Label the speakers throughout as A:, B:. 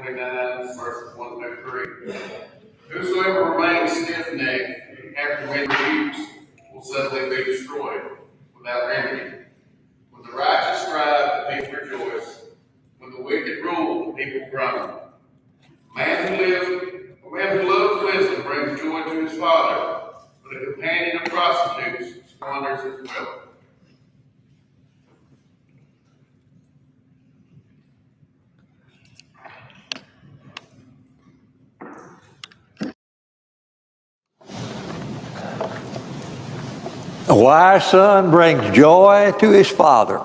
A: 29, verses 1 through 3. Whosoever remains stiff-necked after being rebuked will suddenly be destroyed without remedy. When the righteous strive, the people rejoice. When the wicked rule, the people grumble. A man who loves wisdom brings joy to his father, but a companion of prostitutes squanders his wealth.
B: A wise son brings joy to his father.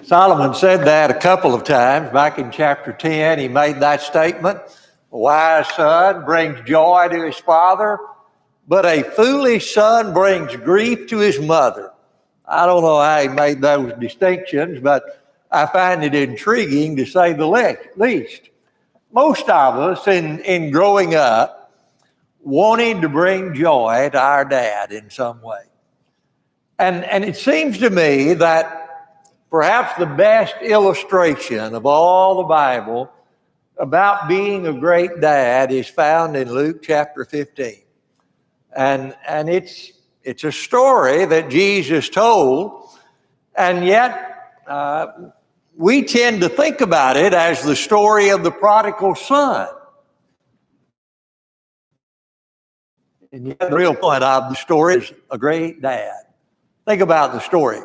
B: Solomon said that a couple of times. Back in chapter 10, he made that statement. A wise son brings joy to his father, but a foolish son brings grief to his mother. I don't know how he made those distinctions, but I find it intriguing to say the least. Most of us in growing up wanted to bring joy to our dad in some way. And it seems to me that perhaps the best illustration of all the Bible about being a great dad is found in Luke chapter 15. And it's a story that Jesus told, and yet we tend to think about it as the story of the prodigal son. And yet the real point of the story is a great dad. Think about the story.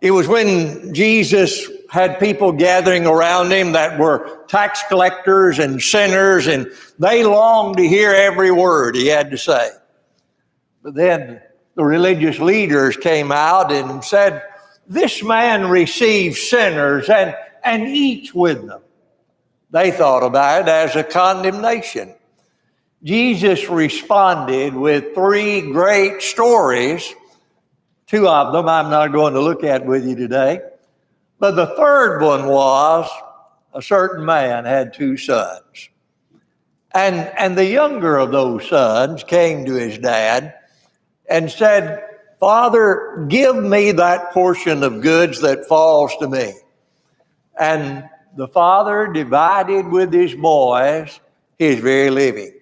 B: It was when Jesus had people gathering around him that were tax collectors and sinners, and they longed to hear every word he had to say. But then the religious leaders came out and said, "This man receives sinners and eats with them." They thought about it as a condemnation. Jesus responded with 3 great stories. 2 of them I'm not going to look at with you today. But the third one was a certain man had 2 sons. And the younger of those sons came to his dad and said, "Father, give me that portion of goods that falls to me." And the father divided with his boys his very living.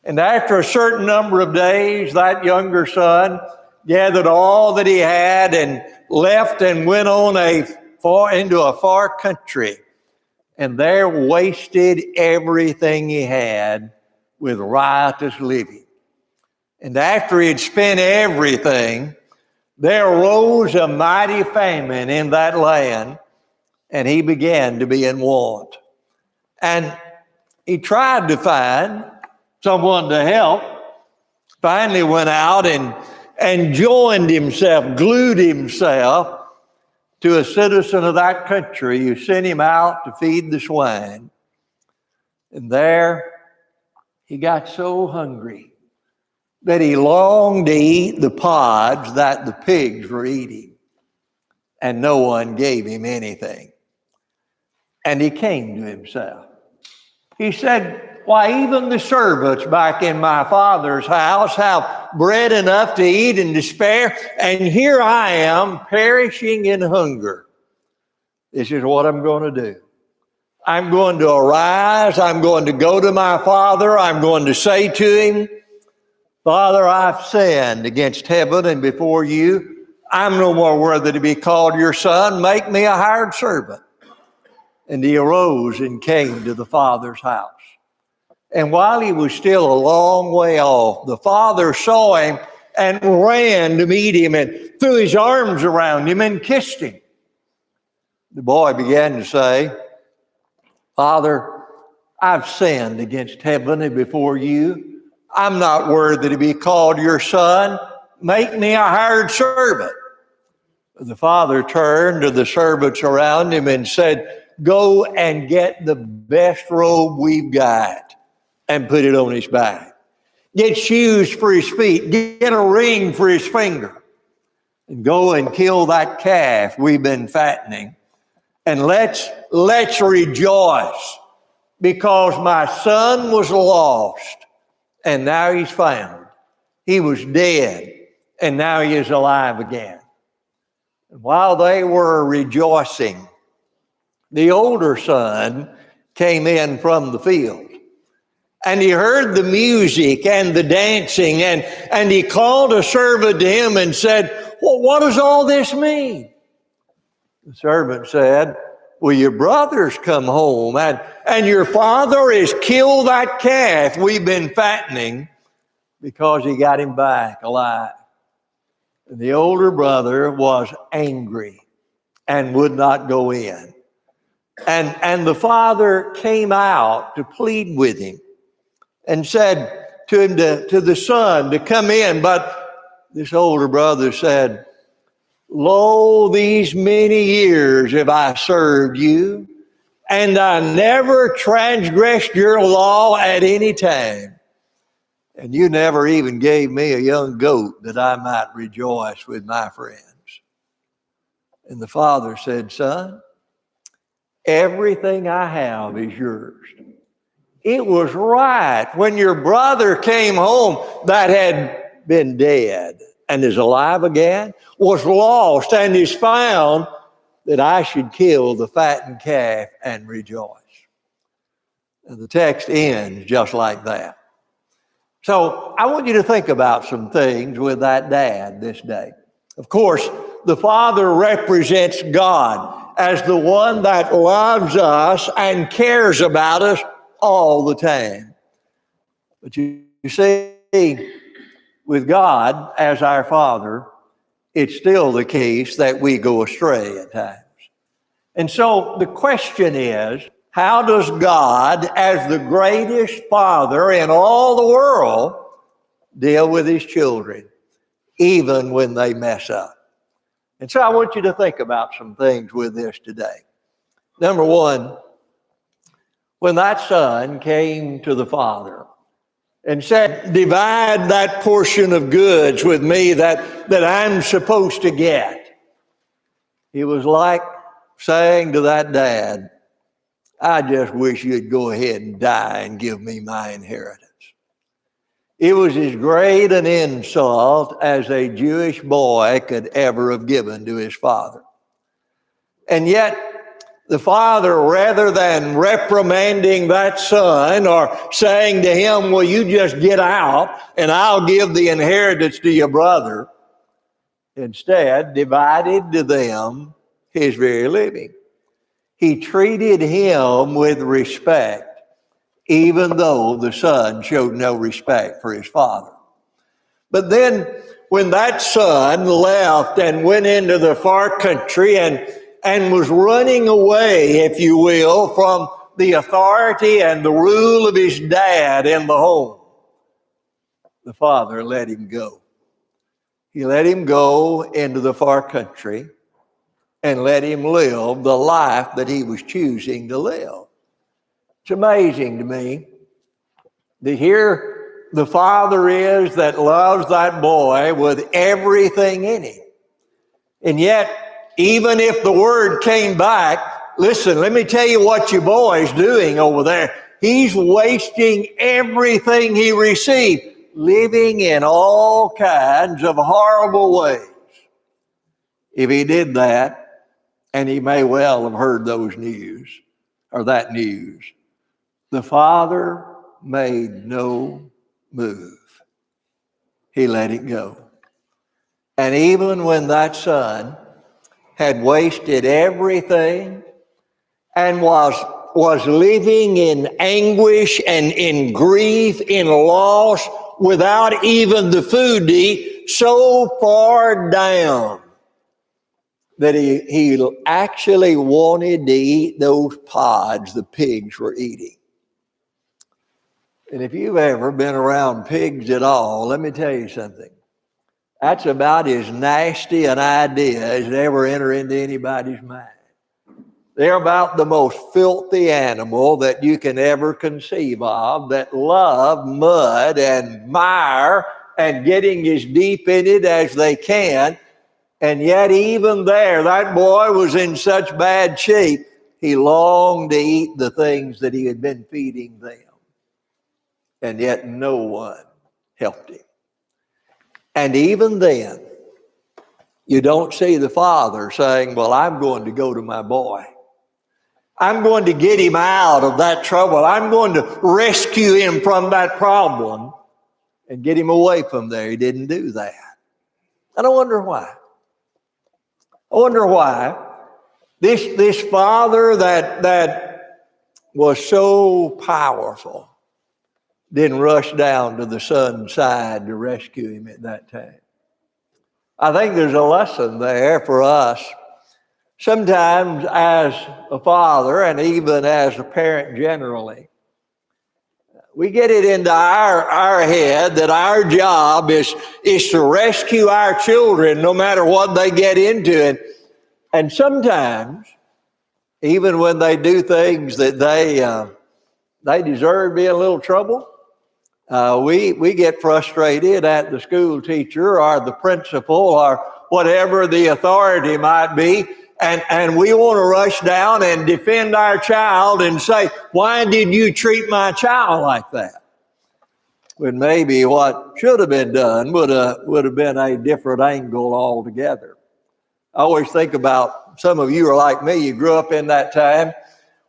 B: And after a certain number of days, that younger son gathered all that he had and left and went on into a far country, and there wasted everything he had with riotous living. And after he had spent everything, there arose a mighty famine in that land, and he began to be in want. And he tried to find someone to help. Finally went out and joined himself, glued himself to a citizen of that country who sent him out to feed the swine. And there he got so hungry that he longed to eat the pods that the pigs were eating, and no one gave him anything. And he came to himself. He said, "Why, even the servants back in my father's house have bread enough to eat and to spare, and here I am perishing in hunger. This is what I'm going to do. I'm going to arise. I'm going to go to my father. I'm going to say to him, 'Father, I've sinned against heaven and before you. I'm no more worthy to be called your son. Make me a hired servant.' And he arose and came to the father's house. And while he was still a long way off, the father saw him and ran to meet him and threw his arms around him and kissed him. The boy began to say, 'Father, I've sinned against heaven and before you. I'm not worthy to be called your son. Make me a hired servant.' The father turned to the servants around him and said, 'Go and get the best robe we've got and put it on his back. Get shoes for his feet. Get a ring for his finger. And go and kill that calf we've been fattening. And let's rejoice, because my son was lost and now he's found. He was dead and now he is alive again.' And while they were rejoicing, the older son came in from the field. And he heard the music and the dancing, and he called a servant to him and said, well, what does all this mean? The servant said, well, your brother's come home, and your father has killed that calf we've been fattening because he got him back alive. And the older brother was angry and would not go in. And the father came out to plead with him and said to him, to the son, to come in. But this older brother said, lo, these many years have I served you, and I never transgressed your law at any time. And you never even gave me a young goat that I might rejoice with my friends. And the father said, son, everything I have is yours. It was right when your brother came home that had been dead and is alive again, was lost and is found, that I should kill the fattened calf and rejoice. And the text ends just like that. So I want you to think about some things with that dad this day. Of course, the father represents God as the one that loves us and cares about us all the time. But you see, with God as our Father, it's still the case that we go astray at times. And so the question is, how does God, as the greatest Father in all the world, deal with his children, even when they mess up? And so I want you to think about some things with this today. Number one, when that son came to the father and said, divide that portion of goods with me that I'm supposed to get, he was like saying to that dad, I just wish you'd go ahead and die and give me my inheritance. It was as great an insult as a Jewish boy could ever have given to his father. And yet, the father, rather than reprimanding that son or saying to him, well, you just get out and I'll give the inheritance to your brother, instead divided to them his very living. He treated him with respect, even though the son showed no respect for his father. But then when that son left and went into the far country and was running away, if you will, from the authority and the rule of his dad in the home, the father let him go. He let him go into the far country and let him live the life that he was choosing to live. It's amazing to me that here the father is that loves that boy with everything in him. And yet, even if the word came back, listen, let me tell you what your boy's doing over there. He's wasting everything he received, living in all kinds of horrible ways. If he did that, and he may well have heard those news, or that news, the father made no move. He let it go. And even when that son had wasted everything and was living in anguish and in grief, in loss, without even the food to eat, so far down that he actually wanted to eat those pods the pigs were eating. And if you've ever been around pigs at all, let me tell you something. That's about as nasty an idea as ever enter into anybody's mind. They're about the most filthy animal that you can ever conceive of, that love mud and mire and getting as deep in it as they can. And yet even there, that boy was in such bad shape, he longed to eat the things that he had been feeding them. And yet no one helped him. And even then, you don't see the father saying, well, I'm going to go to my boy. I'm going to get him out of that trouble. I'm going to rescue him from that problem and get him away from there. He didn't do that. And I wonder why. I wonder why this father that was so powerful didn't rush down to the son's side to rescue him at that time. I think there's a lesson there for us. Sometimes as a father and even as a parent generally, we get it into our head that our job is to rescue our children no matter what they get into. And sometimes, even when they do things that they deserve to be in a little trouble, we get frustrated at the school teacher or the principal or whatever the authority might be, and we want to rush down and defend our child and say, why did you treat my child like that? When maybe what should have been done would have been a different angle altogether. I always think about, some of you are like me, you grew up in that time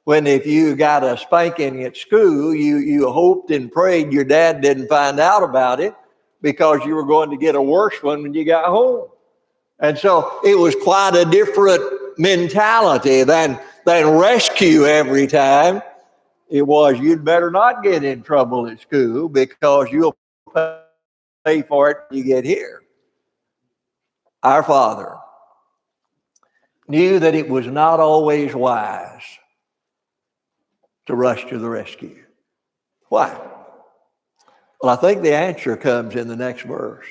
B: when if you got a spanking at school, you hoped and prayed your dad didn't find out about it because you were going to get a worse one when you got home. And so it was quite a different mentality than rescue every time. It was, you'd better not get in trouble at school because you'll pay for it when you get here. Our Father knew that it was not always wise to rush to the rescue. Why? Well, I think the answer comes in the next verse.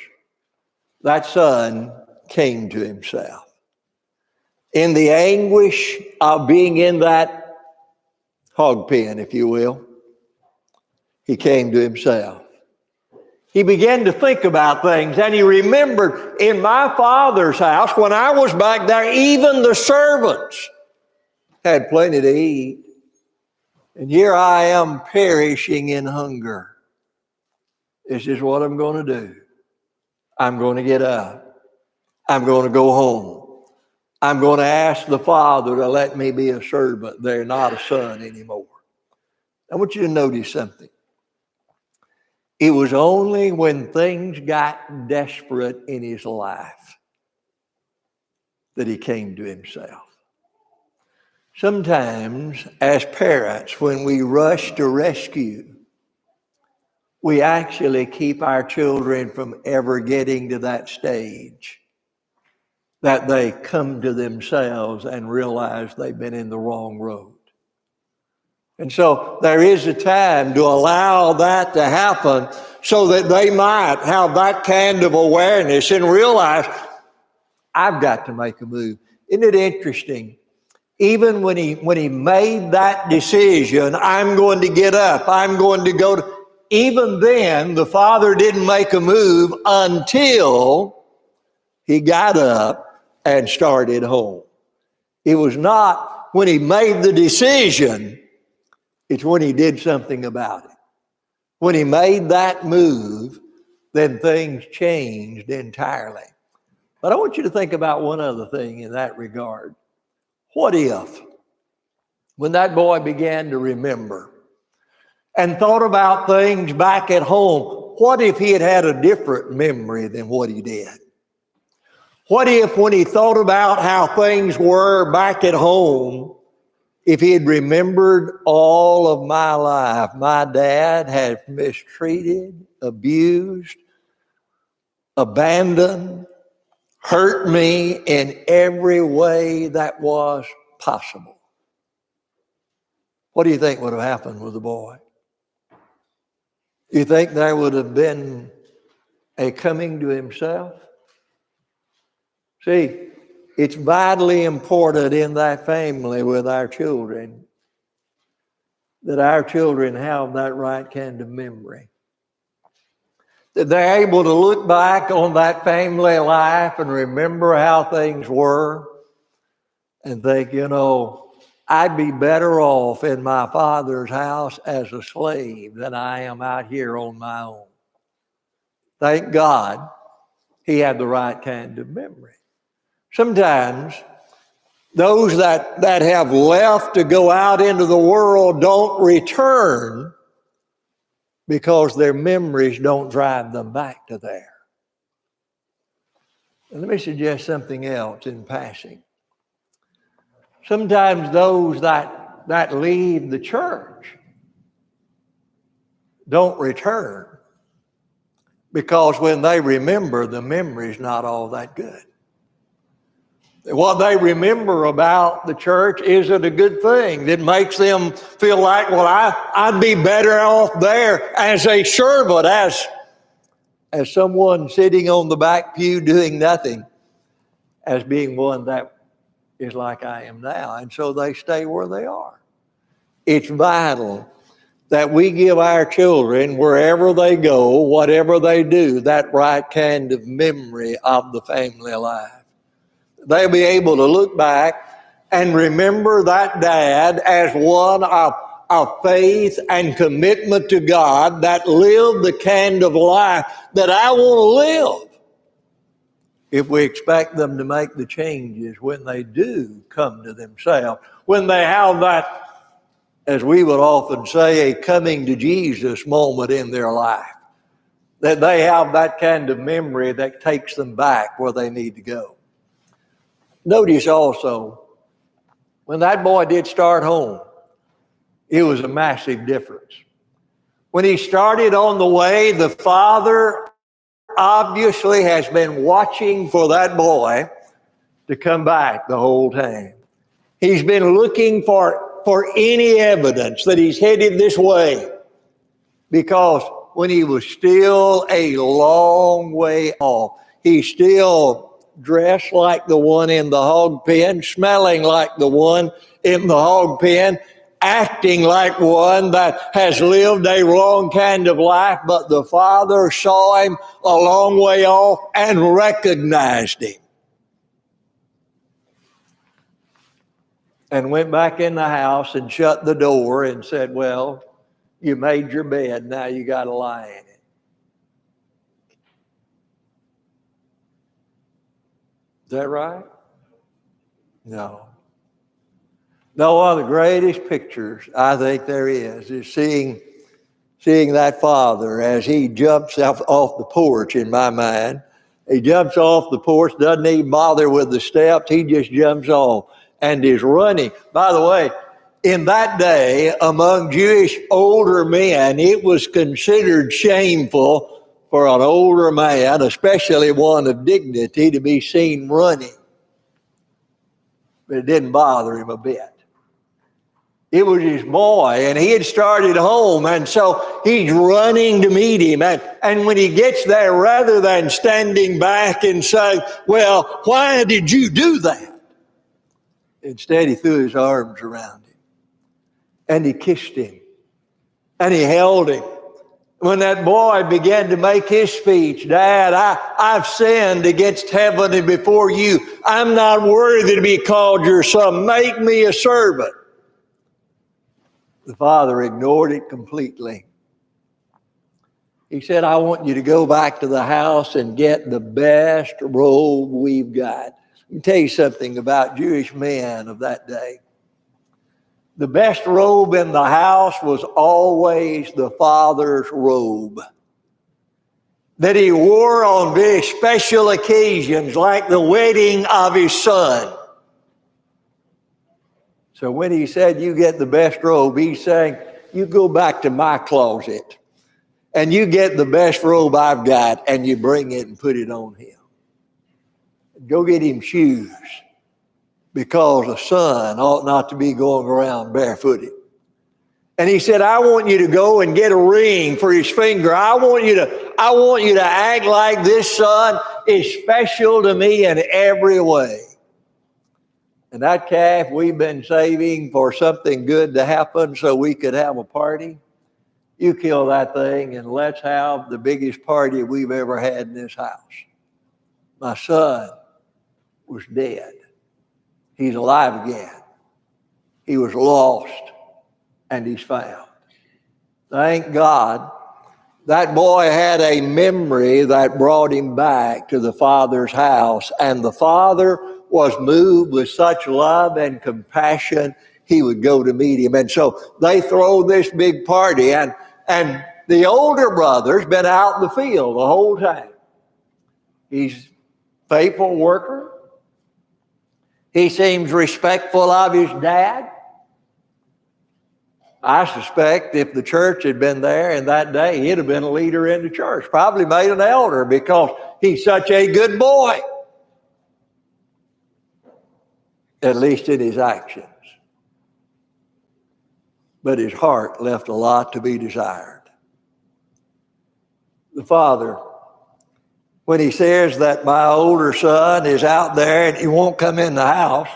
B: That son came to himself. In the anguish of being in that hog pen, if you will, he came to himself. He began to think about things, and he remembered, in my father's house, when I was back there, even the servants had plenty to eat. And here I am perishing in hunger. This is what I'm going to do. I'm going to get up. I'm going to go home. I'm going to ask the Father to let me be a servant there, not a son anymore. I want you to notice something. It was only when things got desperate in his life that he came to himself. Sometimes, as parents, when we rush to rescue, we actually keep our children from ever getting to that stage that they come to themselves and realize they've been in the wrong road. And so there is a time to allow that to happen so that they might have that kind of awareness and realize, I've got to make a move. Isn't it interesting? Even when he made that decision, I'm going to get up, I'm going to go to, even then, the father didn't make a move until he got up and started home. It was not when he made the decision, it's when he did something about it. When he made that move, then things changed entirely. But I want you to think about one other thing in that regard. What if, when that boy began to remember and thought about things back at home, what if he had had a different memory than what he did? What if when he thought about how things were back at home, if he had remembered all of my life, my dad had mistreated, abused, abandoned, hurt me in every way that was possible. What do you think would have happened with the boy? You think there would have been a coming to himself? See, it's vitally important in that family with our children that our children have that right kind of memory. That they're able to look back on that family life and remember how things were and think, I'd be better off in my father's house as a slave than I am out here on my own. Thank God he had the right kind of memory. Sometimes Those that have left to go out into the world don't return because their memories don't drive them back to there. And let me suggest something else in passing. Sometimes those that leave the church don't return because when they remember, the memory's not all that good. What they remember about the church isn't a good thing. That makes them feel like, well, I'd be better off there as a servant, as someone sitting on the back pew doing nothing, as being one that is like I am now. And so they stay where they are. It's vital that we give our children, wherever they go, whatever they do, that right kind of memory of the family life. They'll be able to look back and remember that dad as one of faith and commitment to God that lived the kind of life that I want to live. If we expect them to make the changes when they do come to themselves, when they have that, as we would often say, a coming to Jesus moment in their life, that they have that kind of memory that takes them back where they need to go. Notice also, when that boy did start home, it was a massive difference. When he started on the way, the father obviously has been watching for that boy to come back the whole time. He's been looking for any evidence that he's headed this way, because when he was still a long way off, he still dressed like the one in the hog pen, smelling like the one in the hog pen, acting like one that has lived a wrong kind of life, but the father saw him a long way off and recognized him. And went back in the house and shut the door and said, well, you made your bed, now you got to lie in it. Is that right? No. No, one of the greatest pictures I think there is seeing that father as he jumps off the porch, in my mind. He jumps off the porch, doesn't even bother with the steps, he just jumps off and is running. By the way, in that day, among Jewish older men, it was considered shameful for an older man, especially one of dignity, to be seen running. But it didn't bother him a bit. It was his boy, and he had started home, and so he's running to meet him. And when he gets there, rather than standing back and saying, well, why did you do that? Instead, he threw his arms around him, and he kissed him, and he held him. When that boy began to make his speech, Dad, I've sinned against heaven and before you. I'm not worthy to be called your son. Make me a servant. The father ignored it completely. He said, I want you to go back to the house and get the best robe we've got. Let me tell you something about Jewish men of that day. The best robe in the house was always the father's robe that he wore on very special occasions, like the wedding of his son. So when he said, you get the best robe, he's saying, you go back to my closet and you get the best robe I've got and you bring it and put it on him. Go get him shoes, because a son ought not to be going around barefooted. And he said, I want you to go and get a ring for his finger. I want you to act like this son is special to me in every way. And that calf we've been saving for something good to happen so we could have a party, you kill that thing and let's have the biggest party we've ever had in this house. My son was dead. He's alive again. He was lost and he's found. Thank God that boy had a memory that brought him back to the father's house, and the father was moved with such love and compassion, he would go to meet him. And so they throw this big party, and the older brother's been out in the field the whole time. He's a faithful worker. He seems respectful of his dad. I suspect if the church had been there in that day, he'd have been a leader in the church, probably made an elder because he's such a good boy, at least in his actions. But his heart left a lot to be desired. The father, when he says that my older son is out there and he won't come in the house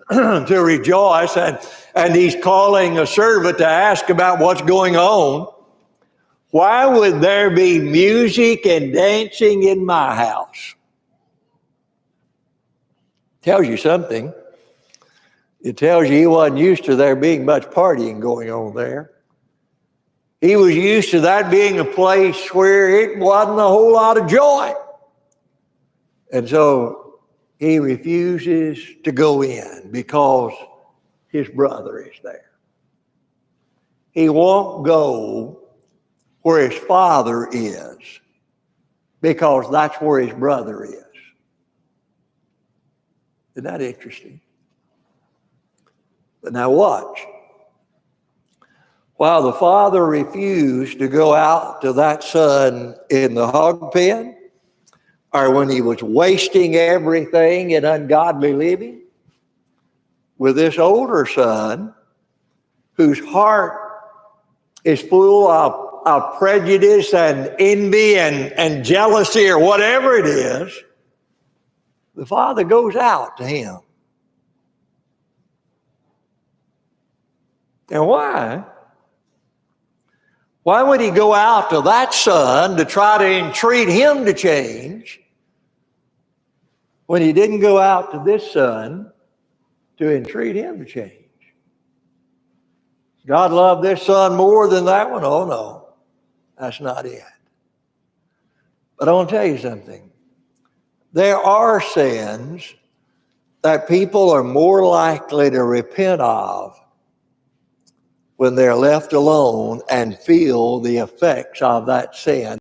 B: to rejoice, and he's calling a servant to ask about what's going on, why would there be music and dancing in my house? Tells you something. It tells you he wasn't used to there being much partying going on there. He was used to that being a place where it wasn't a whole lot of joy. And so he refuses to go in because his brother is there. He won't go where his father is because that's where his brother is. Isn't that interesting? But now watch. While the father refused to go out to that son in the hog pen, or when he was wasting everything in ungodly living, with this older son, whose heart is full of prejudice and envy and jealousy or whatever it is, the father goes out to him. And why? Why would he go out to that son to try to entreat him to change when he didn't go out to this son to entreat him to change? God loved this son more than that one? Oh, no, that's not it. But I want to tell you something. There are sins that people are more likely to repent of when they're left alone and feel the effects of that sin.